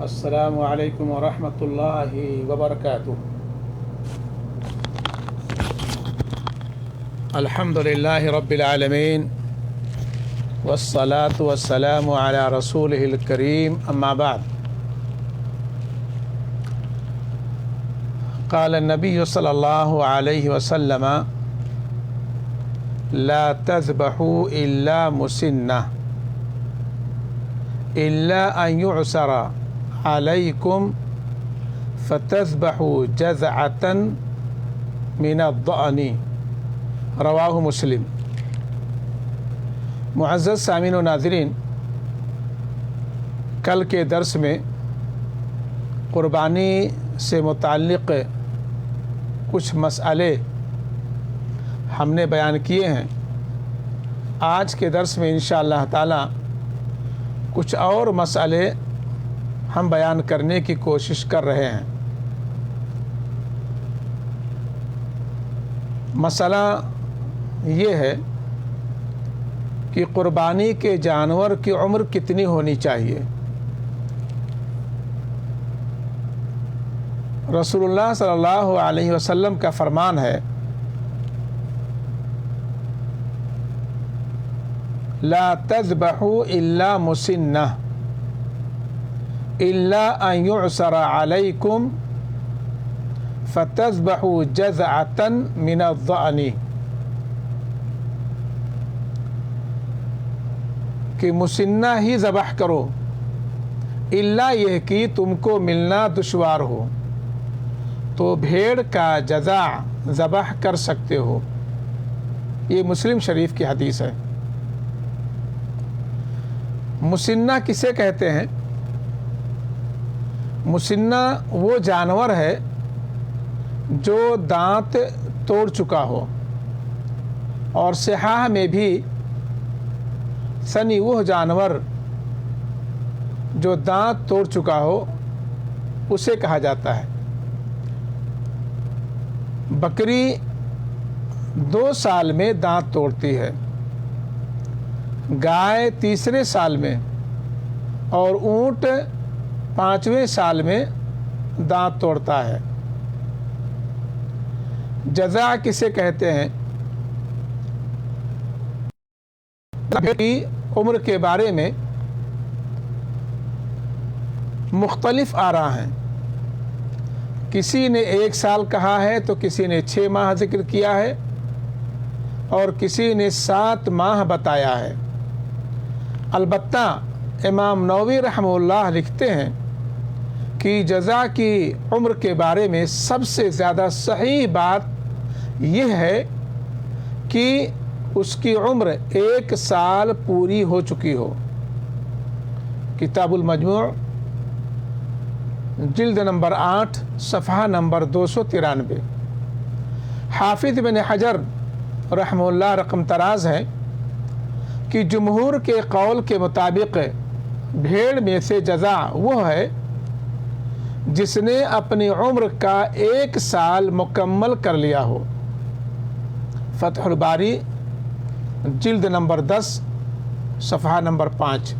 السلام علیکم ورحمۃ اللہ وبرکاتہ۔ الحمد للہ رب العالمین والصلاة والسلام علی رسولہ الکریم، اما بعد۔ قال النبی صلی اللہ علیہ وسلم لا تذبحوا الا مسنہ الا ان يعسر علیکم فتذبحوا جذعة من الضأن، رواہ مسلم۔ معزز سامعین و ناظرین، کل کے درس میں قربانی سے متعلق کچھ مسئلے ہم نے بیان کیے ہیں۔ آج کے درس میں انشاءاللہ تعالی کچھ اور مسئلے ہم بیان کرنے کی کوشش کر رہے ہیں۔ مسئلہ یہ ہے کہ قربانی کے جانور کی عمر کتنی ہونی چاہیے۔ رسول اللہ صلی اللہ علیہ وسلم کا فرمان ہے، لا تذبحوا الا مسنہ الا ان يعسر علیکم فتذبحوا جذعة من الضأن، کہ مسنہ ہی ذبح کرو، الا یہ کہ تم کو ملنا دشوار ہو تو بھیڑ کا جذع ذبح کر سکتے ہو۔ یہ مسلم شریف کی حدیث ہے۔ مسنہ کسے کہتے ہیں؟ مسنہ وہ جانور ہے جو دانت توڑ چکا ہو، اور صحاح میں بھی سنی وہ جانور جو دانت توڑ چکا ہو اسے کہا جاتا ہے۔ بکری 2 سال میں دانت توڑتی ہے، گائے 3 سال میں، اور اونٹ 5ویں سال میں دانت توڑتا ہے۔ جذع کسے کہتے ہیں؟ کی عمر کے بارے میں مختلف آراء ہیں۔ کسی نے 1 سال کہا ہے تو کسی نے 6 ماہ ذکر کیا ہے، اور کسی نے 7 ماہ بتایا ہے۔ البتہ امام نووی رحمہ اللہ لکھتے ہیں کہ جذع کی عمر کے بارے میں سب سے زیادہ صحیح بات یہ ہے کہ اس کی عمر 1 سال پوری ہو چکی ہو۔ کتاب المجموع جلد نمبر 8 صفحہ نمبر 293۔ حافظ ابن حجر رحمہ اللہ رقم تراز ہے کہ جمہور کے قول کے مطابق بھیڑ میں سے جذع وہ ہے جس نے اپنی عمر کا 1 سال مکمل کر لیا ہو۔ فتح الباری جلد نمبر 10 صفحہ نمبر 5۔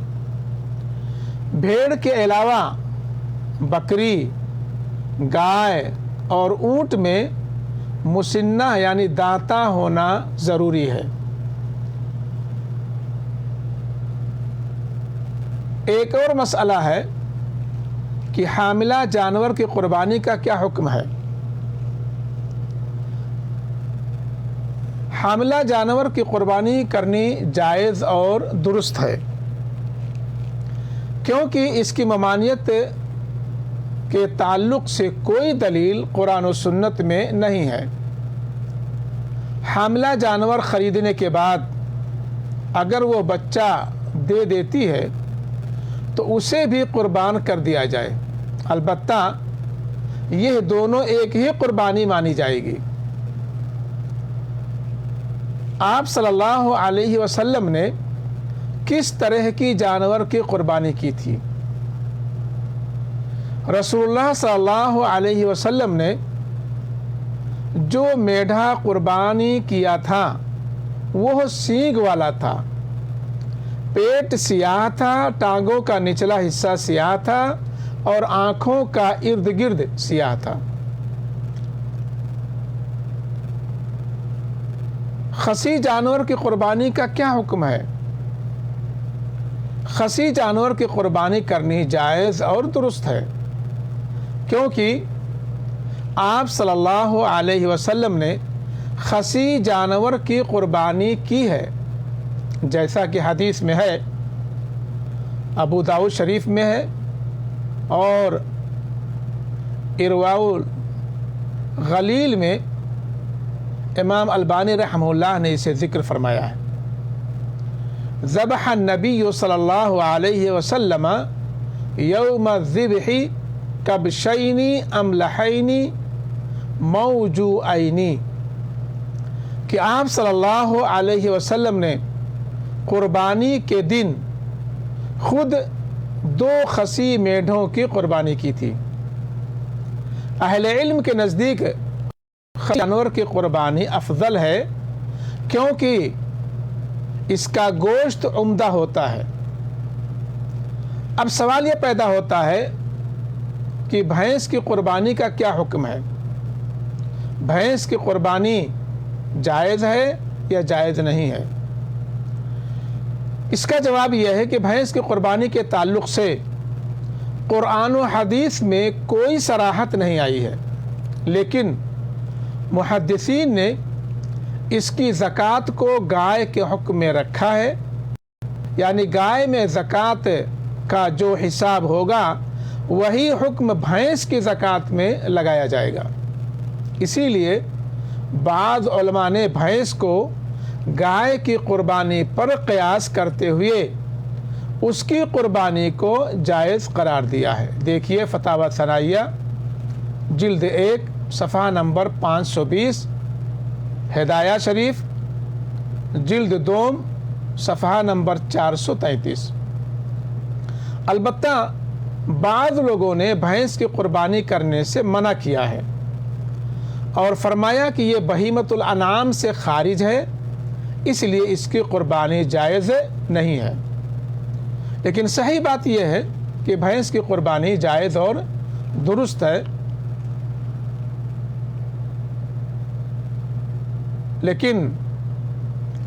بھیڑ کے علاوہ بکری، گائے اور اونٹ میں مسنہ یعنی دانتا ہونا ضروری ہے۔ ایک اور مسئلہ ہے کہ حاملہ جانور کی قربانی کا کیا حکم ہے۔ حاملہ جانور کی قربانی کرنی جائز اور درست ہے، کیونکہ اس کی ممانعت کے تعلق سے کوئی دلیل قرآن و سنت میں نہیں ہے۔ حاملہ جانور خریدنے کے بعد اگر وہ بچہ دے دیتی ہے تو اسے بھی قربان کر دیا جائے، البتہ یہ دونوں ایک ہی قربانی مانی جائے گی۔ آپ صلی اللہ علیہ وسلم نے کس طرح کی جانور کی قربانی کی تھی؟ رسول اللہ صلی اللہ علیہ وسلم نے جو میڈھا قربانی کیا تھا وہ سینگ والا تھا، پیٹ سیاہ تھا، ٹانگوں کا نچلا حصہ سیاہ تھا اور آنکھوں کا ارد گرد سیاہ تھا۔ خصی جانور کی قربانی کا کیا حکم ہے؟ خصی جانور کی قربانی کرنی جائز اور درست ہے، کیونکہ آپ صلی اللہ علیہ وسلم نے خصی جانور کی قربانی کی ہے، جیسا کہ حدیث میں ہے، ابو داؤد شریف میں ہے اور ارواء الغلیل میں امام البانی رحمہ اللہ نے اسے ذکر فرمایا ہے۔ ذبح النبی صلی اللہ علیہ وسلم یوم الذبح کبشین املحین موجوعین، کہ آپ صلی اللہ علیہ وسلم نے قربانی کے دن خود 2 خصی میڈھوں کی قربانی کی تھی۔ اہل علم کے نزدیک خصی جانور کی قربانی افضل ہے، کیونکہ اس کا گوشت عمدہ ہوتا ہے۔ اب سوال یہ پیدا ہوتا ہے کہ بھینس کی قربانی کا کیا حکم ہے؟ بھینس کی قربانی جائز ہے یا جائز نہیں ہے؟ اس کا جواب یہ ہے کہ بھینس کی قربانی کے تعلق سے قرآن و حدیث میں کوئی صراحت نہیں آئی ہے، لیکن محدثین نے اس کی زکوٰۃ کو گائے کے حکم میں رکھا ہے، یعنی گائے میں زکوٰۃ کا جو حساب ہوگا وہی حکم بھینس کی زکوٰۃ میں لگایا جائے گا۔ اسی لیے بعض علماء نے بھینس کو گائے کی قربانی پر قیاس کرتے ہوئے اس کی قربانی کو جائز قرار دیا ہے۔ دیکھیے فتاوی ثنائیہ جلد 1 صفحہ نمبر 520، ہدایہ شریف جلد 2 صفحہ نمبر 433۔ البتہ بعض لوگوں نے بھینس کی قربانی کرنے سے منع کیا ہے اور فرمایا کہ یہ بہیمۃ الانعام سے خارج ہے، اس لیے اس کی قربانی جائز نہیں ہے۔ لیکن صحیح بات یہ ہے کہ بھینس کی قربانی جائز اور درست ہے، لیکن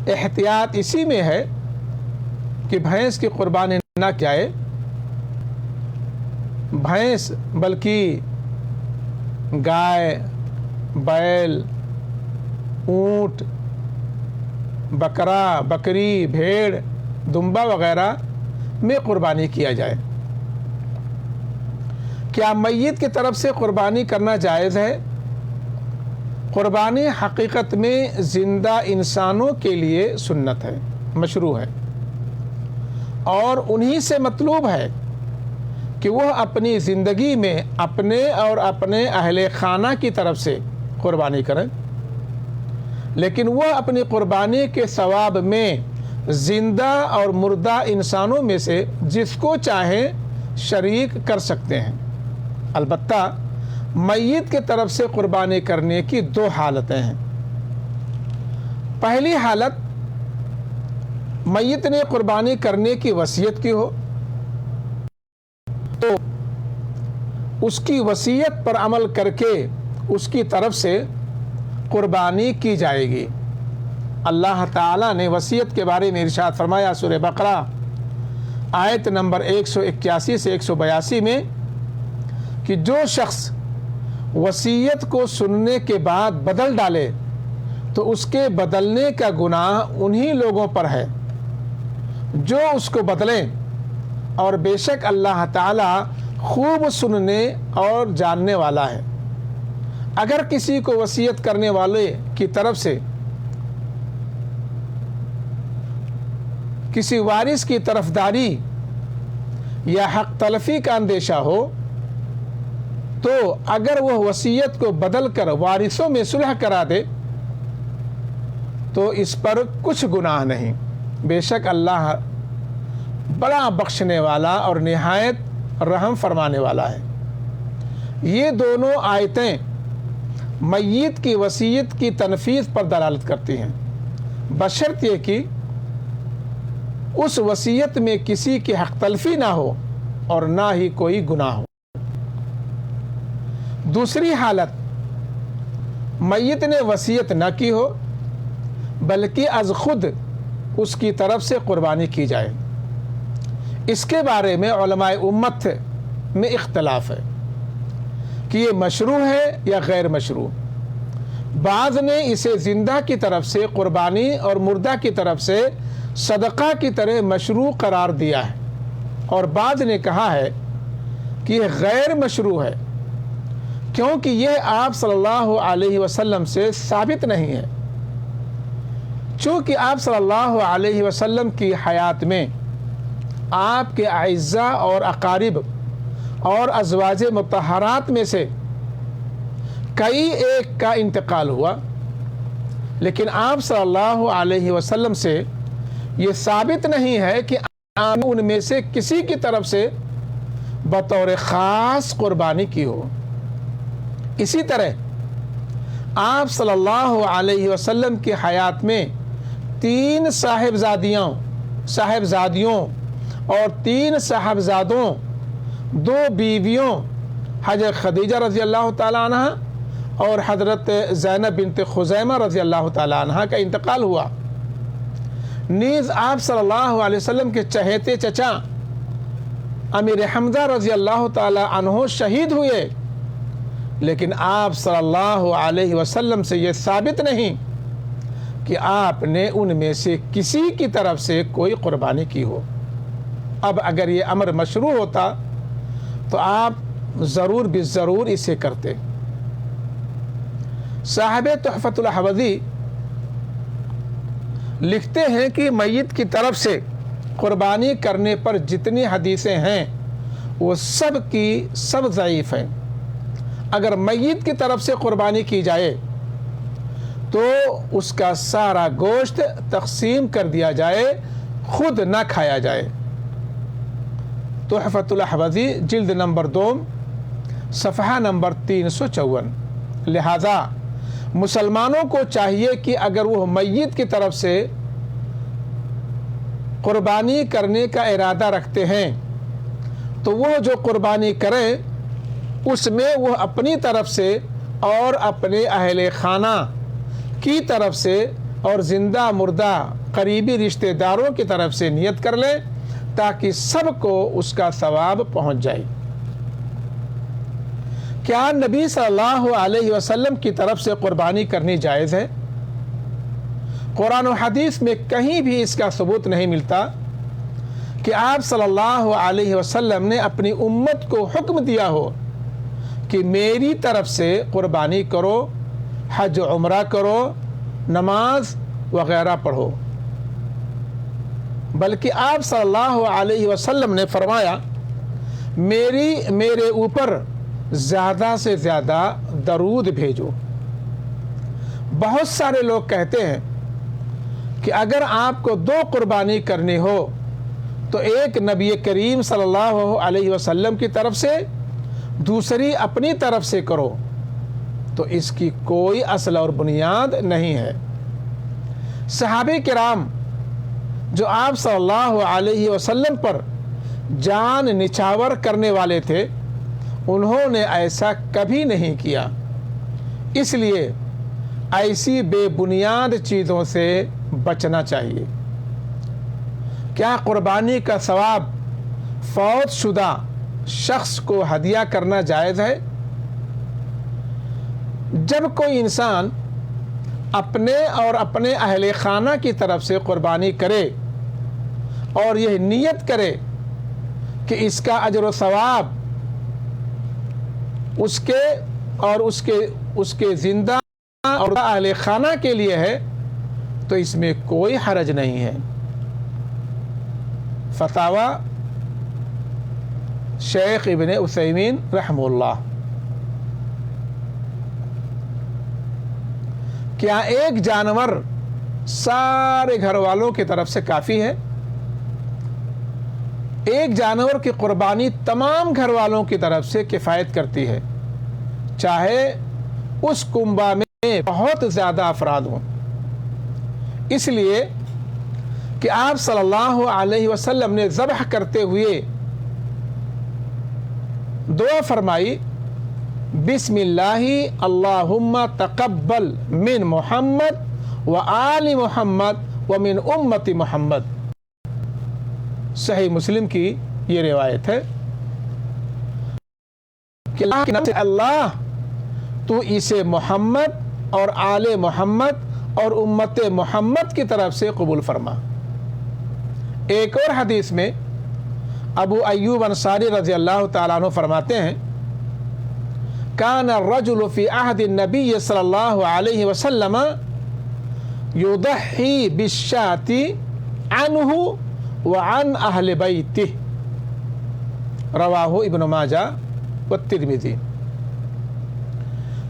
احتیاط اسی میں ہے کہ بھینس کی قربانی نہ جائے، بھینس بلکہ گائے، بیل، اونٹ، بکرا، بکری، بھیڑ، دمبا وغیرہ میں قربانی کیا جائے۔ کیا میت کی طرف سے قربانی کرنا جائز ہے؟ قربانی حقیقت میں زندہ انسانوں کے لیے سنت ہے، مشروع ہے، اور انہی سے مطلوب ہے کہ وہ اپنی زندگی میں اپنے اور اپنے اہل خانہ کی طرف سے قربانی کریں، لیکن وہ اپنی قربانی کے ثواب میں زندہ اور مردہ انسانوں میں سے جس کو چاہیں شریک کر سکتے ہیں۔ البتہ میت کی طرف سے قربانی کرنے کی 2 حالتیں ہیں۔ پہلی حالت، میت نے قربانی کرنے کی وصیت کی ہو تو اس کی وصیت پر عمل کر کے اس کی طرف سے قربانی کی جائے گی۔ اللہ تعالیٰ نے وصیت کے بارے میں ارشاد فرمایا سورہ بقرہ آیت نمبر 181 سے 182 میں کہ جو شخص وصیت کو سننے کے بعد بدل ڈالے تو اس کے بدلنے کا گناہ انہی لوگوں پر ہے جو اس کو بدلیں، اور بے شک اللہ تعالیٰ خوب سننے اور جاننے والا ہے۔ اگر کسی کو وصیت کرنے والے کی طرف سے کسی وارث کی طرفداری یا حق تلفی کا اندیشہ ہو تو اگر وہ وصیت کو بدل کر وارثوں میں صلح کرا دے تو اس پر کچھ گناہ نہیں، بے شک اللہ بڑا بخشنے والا اور نہایت رحم فرمانے والا ہے۔ یہ دونوں آیتیں میت کی وصیت کی تنفیذ پر دلالت کرتی ہیں، بشرط یہ کہ اس وصیت میں کسی کی حق تلفی نہ ہو اور نہ ہی کوئی گناہ ہو۔ دوسری حالت میت نے وصیت نہ کی ہو بلکہ از خود اس کی طرف سے قربانی کی جائے. اس کے بارے میں علماء امت میں اختلاف ہے کہ یہ مشروع ہے یا غیر مشروع. بعض نے اسے زندہ کی طرف سے قربانی اور مردہ کی طرف سے صدقہ کی طرح مشروع قرار دیا ہے، اور بعض نے کہا ہے کہ یہ غیر مشروع ہے کیونکہ یہ آپ صلی اللہ علیہ وسلم سے ثابت نہیں ہے. چونکہ آپ صلی اللہ علیہ وسلم کی حیات میں آپ کے اعزاء اور اقارب اور ازواج مطہرات میں سے کئی ایک کا انتقال ہوا، لیکن آپ صلی اللہ علیہ وسلم سے یہ ثابت نہیں ہے کہ آپ ان میں سے کسی کی طرف سے بطور خاص قربانی کی ہو. اسی طرح آپ صلی اللہ علیہ وسلم کی حیات میں 3 صاحبزادیوں اور 3 صاحبزادوں، 2 بیویوں حضرت خدیجہ رضی اللہ تعالیٰ عنہ اور حضرت زینب بنت خزیمہ رضی اللہ تعالیٰ عنہ کا انتقال ہوا. نیز آپ صلی اللہ علیہ وسلم کے چہیتے چچا امیر حمزہ رضی اللہ تعالیٰ عنہ شہید ہوئے، لیکن آپ صلی اللہ علیہ وسلم سے یہ ثابت نہیں کہ آپ نے ان میں سے کسی کی طرف سے کوئی قربانی کی ہو. اب اگر یہ امر مشروع ہوتا تو آپ ضرور بالضرور اسے کرتے. صاحب تحفۃ الحوضی لکھتے ہیں کہ میت کی طرف سے قربانی کرنے پر جتنی حدیثیں ہیں وہ سب کی سب ضعیف ہیں. اگر میت کی طرف سے قربانی کی جائے تو اس کا سارا گوشت تقسیم کر دیا جائے، خود نہ کھایا جائے. تحفۃ الحوضی جلد نمبر 2 صفحہ نمبر 354. لہذا مسلمانوں کو چاہیے کہ اگر وہ میت کی طرف سے قربانی کرنے کا ارادہ رکھتے ہیں تو وہ جو قربانی کریں اس میں وہ اپنی طرف سے اور اپنے اہل خانہ کی طرف سے اور زندہ مردہ قریبی رشتہ داروں کی طرف سے نیت کر لیں تاکہ سب کو اس کا ثواب پہنچ جائے. کیا نبی صلی اللہ علیہ وسلم کی طرف سے قربانی کرنی جائز ہے؟ قرآن و حدیث میں کہیں بھی اس کا ثبوت نہیں ملتا کہ آپ صلی اللہ علیہ وسلم نے اپنی امت کو حکم دیا ہو کہ میری طرف سے قربانی کرو، حج عمرہ کرو، نماز وغیرہ پڑھو. بلکہ آپ صلی اللہ علیہ وسلم نے فرمایا میرے اوپر زیادہ سے زیادہ درود بھیجو. بہت سارے لوگ کہتے ہیں کہ اگر آپ کو 2 قربانی کرنی ہو تو ایک نبی کریم صلی اللہ علیہ وسلم کی طرف سے، دوسری اپنی طرف سے کرو. تو اس کی کوئی اصل اور بنیاد نہیں ہے. صحابہ کرام جو آپ صلی اللہ علیہ وسلم پر جان نچھاور کرنے والے تھے انہوں نے ایسا کبھی نہیں کیا. اس لیے ایسی بے بنیاد چیزوں سے بچنا چاہیے. کیا قربانی کا ثواب فوت شدہ شخص کو ہدیہ کرنا جائز ہے؟ جب کوئی انسان اپنے اور اپنے اہل خانہ کی طرف سے قربانی کرے اور یہ نیت کرے کہ اس کا اجر و ثواب اس کے اور اس کے زندہ اور اہل خانہ کے لیے ہے تو اس میں کوئی حرج نہیں ہے. فتاوی شیخ ابن عثیمین رحمہ اللہ. کیا ایک جانور سارے گھر والوں کی طرف سے کافی ہے؟ ایک جانور کی قربانی تمام گھر والوں کی طرف سے کفایت کرتی ہے، چاہے اس کنبہ میں بہت زیادہ افراد ہوں. اس لیے کہ آپ صلی اللہ علیہ وسلم نے ذبح کرتے ہوئے دعا فرمائی بسم اللہ اللہم تقبل من محمد و آل محمد و من امت محمد. صحیح مسلم کی یہ روایت ہے کہ اللہ کے نام سے اللہ تو اسے محمد اور آل محمد اور امت محمد کی طرف سے قبول فرما. ایک اور حدیث میں ابو ایوب انصاری رضی اللہ تعالیٰ عنہ فرماتے ہیں کان الرجل فی عہد النبی صلی اللہ علیہ وسلم یضحی بالشاۃ عنہ وعن اہل بیتہ. رواہ ابن ماجہ والترمذی.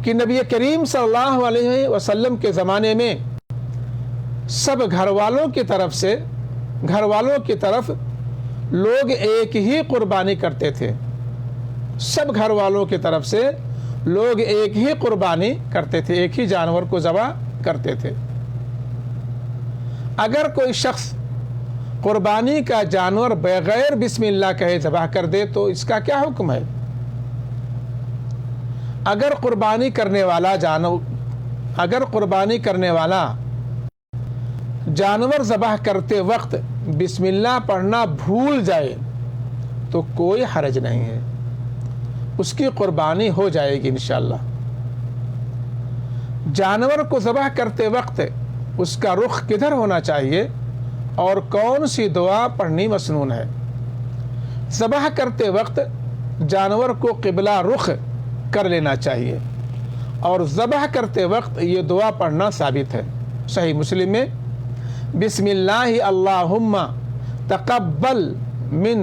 کہ نبی کریم صلی اللہ علیہ وسلم کے زمانے میں سب گھر والوں کی طرف لوگ ایک ہی قربانی کرتے تھے. سب گھر والوں کی طرف سے لوگ ایک ہی قربانی کرتے تھے, ایک ہی جانور کو ذبح کرتے تھے. اگر کوئی شخص قربانی کا جانور بغیر بسم اللہ کہے ذبح کر دے تو اس کا کیا حکم ہے؟ اگر قربانی کرنے والا جانور ذبح کرتے وقت بسم اللہ پڑھنا بھول جائے تو کوئی حرج نہیں ہے, اس کی قربانی ہو جائے گی انشاءاللہ. جانور کو ذبح کرتے وقت اس کا رخ کدھر ہونا چاہیے اور کون سی دعا پڑھنی مسنون ہے؟ ذبح کرتے وقت جانور کو قبلہ رخ کر لینا چاہیے اور ذبح کرتے وقت یہ دعا پڑھنا ثابت ہے. صحیح مسلم میں بسم اللہ اللہم تقبل من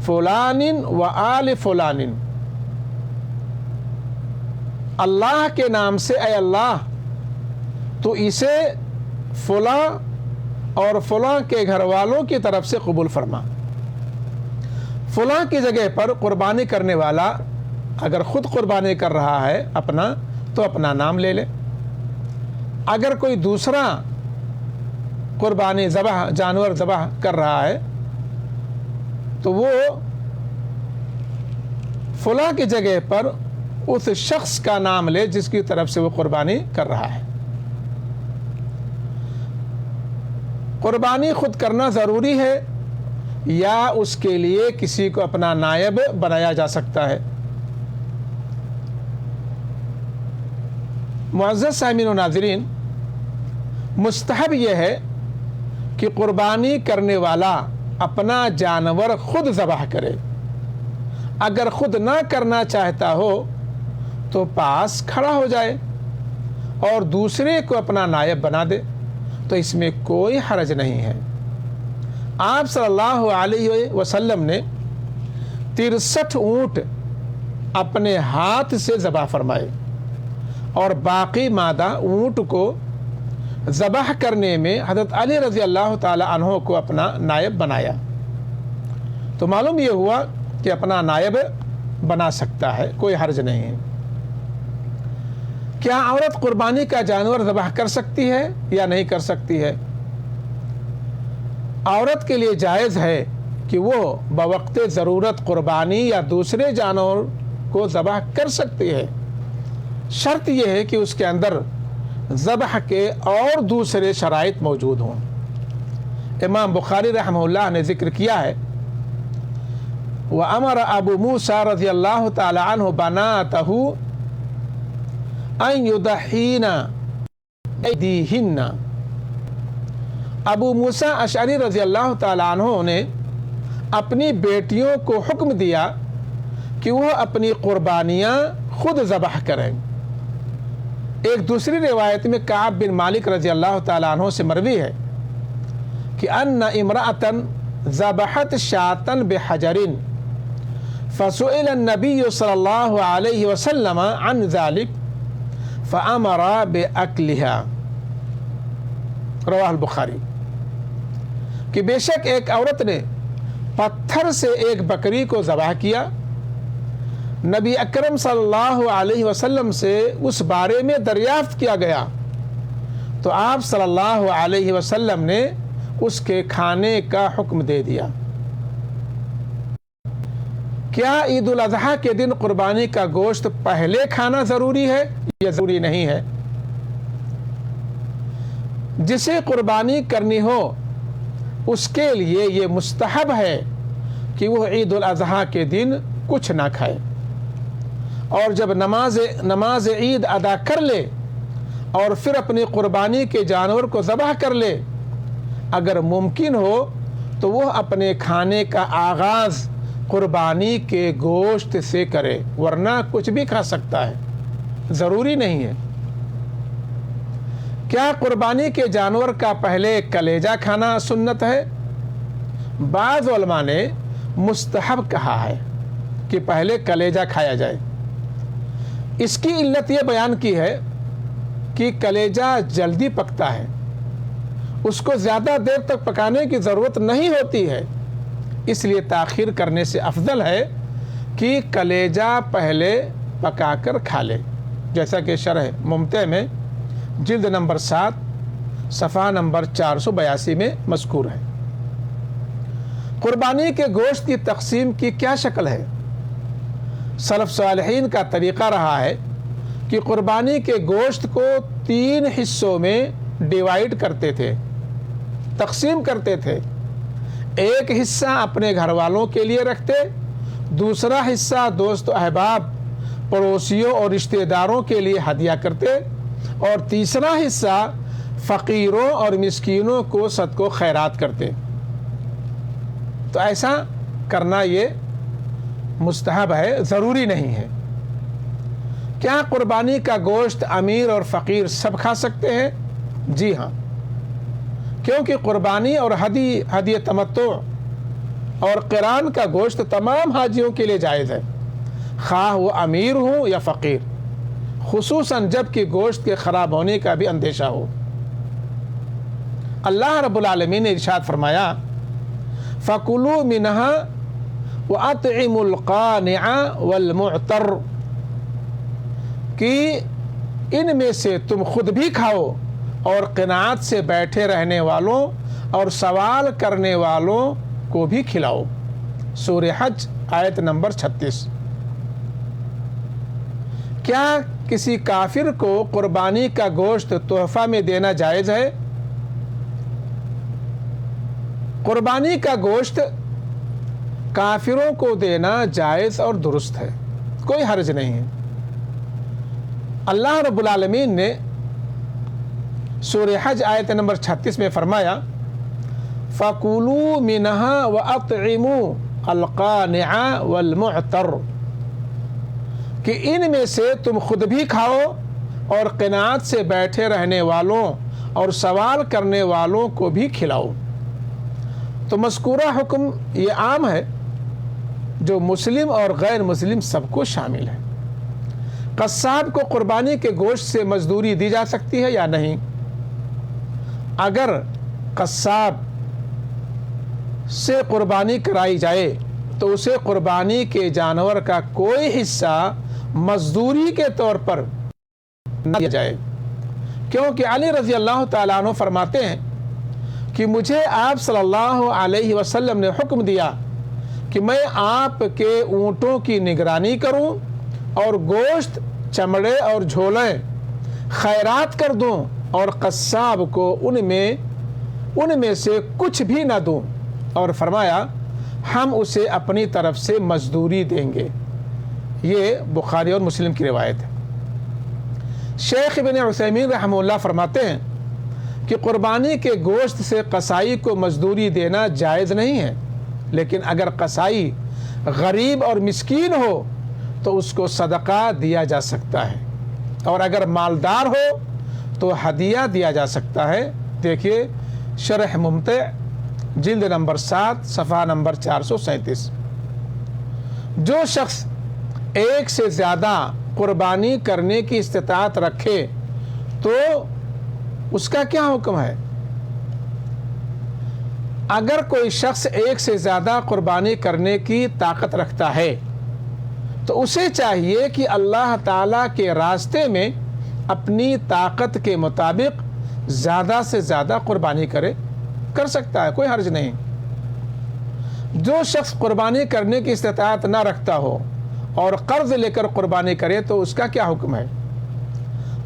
فلان و آل فلان. اللہ کے نام سے اے اللہ تو اسے فلاں اور فلاں کے گھر والوں کی طرف سے قبول فرما. فلاں کی جگہ پر قربانی کرنے والا اگر خود قربانی کر رہا ہے اپنا تو اپنا نام لے لے. اگر کوئی دوسرا قربانی جانور ذبح کر رہا ہے تو وہ فلاں کی جگہ پر اس شخص کا نام لے جس کی طرف سے وہ قربانی کر رہا ہے. قربانی خود کرنا ضروری ہے یا اس کے لیے کسی کو اپنا نائب بنایا جا سکتا ہے؟ معزز سامعین و ناظرین, مستحب یہ ہے کہ قربانی کرنے والا اپنا جانور خود ذبح کرے. اگر خود نہ کرنا چاہتا ہو تو پاس کھڑا ہو جائے اور دوسرے کو اپنا نائب بنا دے تو اس میں کوئی حرج نہیں ہے. آپ صلی اللہ علیہ وسلم نے 63 اونٹ اپنے ہاتھ سے ذبح فرمائے اور باقی مادہ اونٹ کو ذبح کرنے میں حضرت علی رضی اللہ تعالی عنہ کو اپنا نائب بنایا. تو معلوم یہ ہوا کہ اپنا نائب بنا سکتا ہے, کوئی حرج نہیں ہے. کیا عورت قربانی کا جانور ذبح کر سکتی ہے یا نہیں کر سکتی ہے؟ عورت کے لیے جائز ہے کہ وہ بوقت ضرورت قربانی یا دوسرے جانور کو ذبح کر سکتی ہے. شرط یہ ہے کہ اس کے اندر ذبح کے اور دوسرے شرائط موجود ہوں. امام بخاری رحمہ اللہ نے ذکر کیا ہے وَأَمَرَ أَبُو مُوسَى رضی اللہ تعالی عنہ بَنَاتَهُ أَن يُضَحِّينَ أَيْدِيهِنَّ. ابو موسیٰ اشعری رضی اللہ تعالی عنہ نے اپنی بیٹیوں کو حکم دیا کہ وہ اپنی قربانیاں خود ذبح کریں. ایک دوسری روایت میں کعب بن مالک رضی اللہ تعالی عنہ سے مروی ہے کہ ان امرأۃ ذبحت شاۃ بحجر فسئل النبی صلی اللہ علیہ وسلم عن ذلك فامر باکلها. رواہ البخاری. کہ بے شک ایک عورت نے پتھر سے ایک بکری کو ذبح کیا, نبی اکرم صلی اللہ علیہ وسلم سے اس بارے میں دریافت کیا گیا تو آپ صلی اللہ علیہ وسلم نے اس کے کھانے کا حکم دے دیا. کیا عید الاضحیٰ کے دن قربانی کا گوشت پہلے کھانا ضروری ہے یا ضروری نہیں ہے؟ جسے قربانی کرنی ہو اس کے لیے یہ مستحب ہے کہ وہ عید الاضحیٰ کے دن کچھ نہ کھائے، اور جب نماز عید ادا کر لے اور پھر اپنی قربانی کے جانور کو ذبح کر لے، اگر ممکن ہو تو وہ اپنے کھانے کا آغاز قربانی کے گوشت سے کرے، ورنہ کچھ بھی کھا سکتا ہے، ضروری نہیں ہے۔ کیا قربانی کے جانور کا پہلے کلیجہ کھانا سنت ہے؟ بعض علماء نے مستحب کہا ہے کہ پہلے کلیجہ کھایا جائے۔ اس کی علت یہ بیان کی ہے کہ کلیجہ جلدی پکتا ہے، اس کو زیادہ دیر تک پکانے کی ضرورت نہیں ہوتی ہے، اس لیے تاخیر کرنے سے افضل ہے کہ کلیجہ پہلے پکا کر کھا لے، جیسا کہ شرح ممتع میں جلد نمبر 7 صفحہ نمبر 482 میں مذکور ہے۔ قربانی کے گوشت کی تقسیم کی کیا شکل ہے؟ سلف صالحین کا طریقہ رہا ہے کہ قربانی کے گوشت کو 3 حصوں میں ڈیوائیڈ کرتے تھے، تقسیم کرتے تھے۔ ایک حصہ اپنے گھر والوں کے لیے رکھتے، دوسرا حصہ دوست و احباب، پڑوسیوں اور رشتہ داروں کے لیے ہدیہ کرتے، اور تیسرا حصہ فقیروں اور مسکینوں کو صدقہ و خیرات کرتے۔ تو ایسا کرنا یہ مستحب ہے، ضروری نہیں ہے۔ کیا قربانی کا گوشت امیر اور فقیر سب کھا سکتے ہیں؟ جی ہاں، کیونکہ قربانی اور ہدی تمتع اور قران کا گوشت تمام حاجیوں کے لیے جائز ہے، خواہ وہ امیر ہوں یا فقیر، خصوصاً جب کہ گوشت کے خراب ہونے کا بھی اندیشہ ہو۔ اللہ رب العالمین نے ارشاد فرمایا فَكُلُوا مِنْهَا وَأَطْعِمُوا الْقَانِعَ وَالْمُعْتَرَّ، کہ ان میں سے تم خود بھی کھاؤ اور قناعت سے بیٹھے رہنے والوں اور سوال کرنے والوں کو بھی کھلاؤ۔ سورہ حج آیت نمبر 36۔ کیا کسی کافر کو قربانی کا گوشت تحفہ میں دینا جائز ہے؟ قربانی کا گوشت کافروں کو دینا جائز اور درست ہے، کوئی حرج نہیں ہے۔ اللہ رب العالمین نے سورہ حج آیت نمبر 36 میں فرمایا فَكُلُوا مِنْهَا وَأَطْعِمُوا الْقَانِعَ وَالْمُعْتَرَّ، کہ ان میں سے تم خود بھی کھاؤ اور قناعت سے بیٹھے رہنے والوں اور سوال کرنے والوں کو بھی کھلاؤ۔ تو مذکورہ حکم یہ عام ہے جو مسلم اور غیر مسلم سب کو شامل ہے۔ قصاب کو قربانی کے گوشت سے مزدوری دی جا سکتی ہے یا نہیں؟ اگر قصاب سے قربانی کرائی جائے تو اسے قربانی کے جانور کا کوئی حصہ مزدوری کے طور پر نہ دیا جائے، کیونکہ علی رضی اللہ تعالیٰ عنہ فرماتے ہیں کہ مجھے آپ صلی اللہ علیہ وسلم نے حکم دیا کہ میں آپ کے اونٹوں کی نگرانی کروں اور گوشت، چمڑے اور جھولیں خیرات کر دوں اور قصاب کو ان میں سے کچھ بھی نہ دوں، اور فرمایا ہم اسے اپنی طرف سے مزدوری دیں گے۔ یہ بخاری اور مسلم کی روایت ہے۔ شیخ ابن عثیمین رحمہ اللہ فرماتے ہیں کہ قربانی کے گوشت سے قصائی کو مزدوری دینا جائز نہیں ہے، لیکن اگر قصائی غریب اور مسکین ہو تو اس کو صدقہ دیا جا سکتا ہے، اور اگر مالدار ہو تو ہدیہ دیا جا سکتا ہے۔ دیکھیے شرح ممتع جلد نمبر 7 صفحہ نمبر 437۔ جو شخص ایک سے زیادہ قربانی کرنے کی استطاعت رکھے تو اس کا کیا حکم ہے؟ اگر کوئی شخص ایک سے زیادہ قربانی کرنے کی طاقت رکھتا ہے تو اسے چاہیے کہ اللہ تعالیٰ کے راستے میں اپنی طاقت کے مطابق زیادہ سے زیادہ قربانی کر سکتا ہے، کوئی حرج نہیں۔ جو شخص قربانی کرنے کی استطاعت نہ رکھتا ہو اور قرض لے کر قربانی کرے تو اس کا کیا حکم ہے؟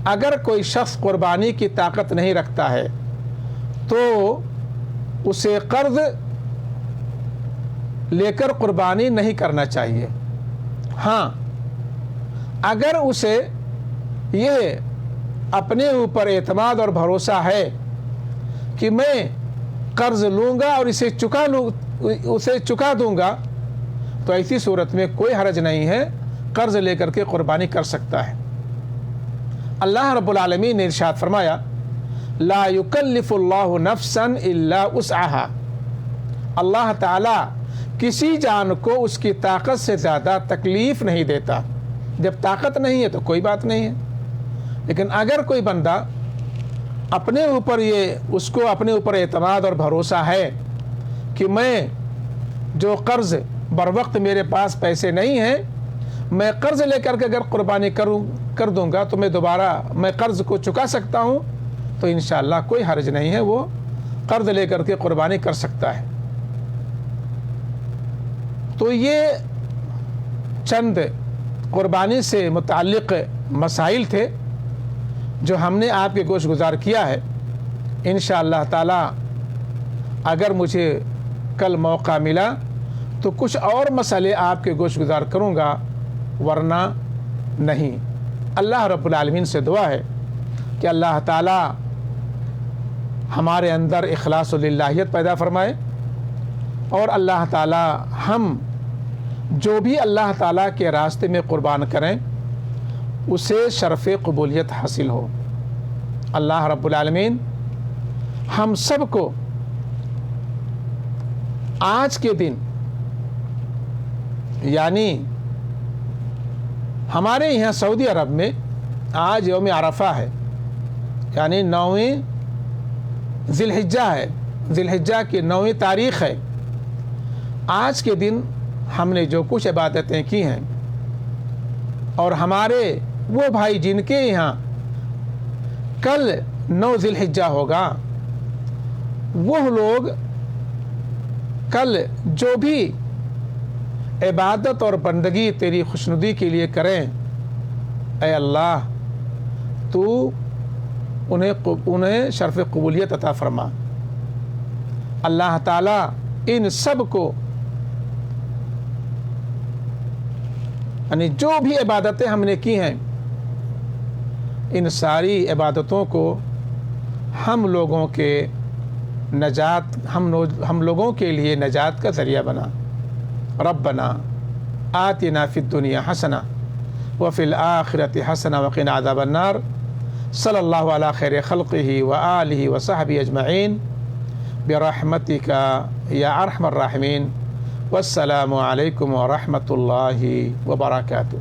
اگر کوئی شخص قربانی کی طاقت نہیں رکھتا ہے تو اسے قرض لے کر قربانی نہیں کرنا چاہیے۔ ہاں، اگر اسے یہ اپنے اوپر اعتماد اور بھروسہ ہے کہ میں قرض لوں گا اور اسے چکا دوں گا، تو ایسی صورت میں کوئی حرج نہیں ہے، قرض لے کر کے قربانی کر سکتا ہے۔ اللہ رب العالمین نے ارشاد فرمایا، لا یکلف اللہ نفسا الا وسعها، اللہ تعالی کسی جان کو اس کی طاقت سے زیادہ تکلیف نہیں دیتا۔ جب طاقت نہیں ہے تو کوئی بات نہیں ہے، لیکن اگر کوئی بندہ اس کو اپنے اوپر اعتماد اور بھروسہ ہے کہ میں جو قرض بر وقت میرے پاس پیسے نہیں ہیں، میں قرض لے کر کے اگر قربانی کر دوں گا تو میں قرض کو چکا سکتا ہوں، تو انشاءاللہ کوئی حرج نہیں ہے، وہ قرض لے کر کے قربانی کر سکتا ہے۔ تو یہ چند قربانی سے متعلق مسائل تھے جو ہم نے آپ کے گوش گزار کیا ہے۔ انشاءاللہ تعالی اگر مجھے کل موقع ملا تو کچھ اور مسئلے آپ کے گوش گزار کروں گا، ورنہ نہیں۔ اللہ رب العالمین سے دعا ہے کہ اللہ تعالی ہمارے اندر اخلاص و للہیت پیدا فرمائے، اور اللہ تعالی ہم جو بھی اللہ تعالیٰ کے راستے میں قربان کریں اسے شرف قبولیت حاصل ہو۔ اللہ رب العالمین ہم سب کو آج کے دن، یعنی ہمارے یہاں سعودی عرب میں آج یوم عرفہ ہے، یعنی 9 ذی الحجہ ہے، ذی الحجہ کی 9 تاریخ ہے۔ آج کے دن ہم نے جو کچھ عبادتیں کی ہیں، اور ہمارے وہ بھائی جن کے یہاں کل 9 ذی الحجہ ہوگا، وہ لوگ کل جو بھی عبادت اور بندگی تیری خوشنودی کے لیے کریں، اے اللہ تو انہیں شرف قبولیت عطا فرما۔ اللہ تعالیٰ ان سب کو، یعنی جو بھی عبادتیں ہم نے کی ہیں، ان ساری عبادتوں کو ہم لوگوں کے لیے نجات کا ذریعہ بنا۔ ربنا آتنا فی الدنیا حسنہ وفی الآخرۃ حسنہ وقنا عذاب النار۔ صلی اللہ علی خیر خلقہ وآلہ وصحبہ اجمعین برحمتک یا ارحم الراحمین۔ والسلام علیکم ورحمۃ اللہ وبرکاتہ۔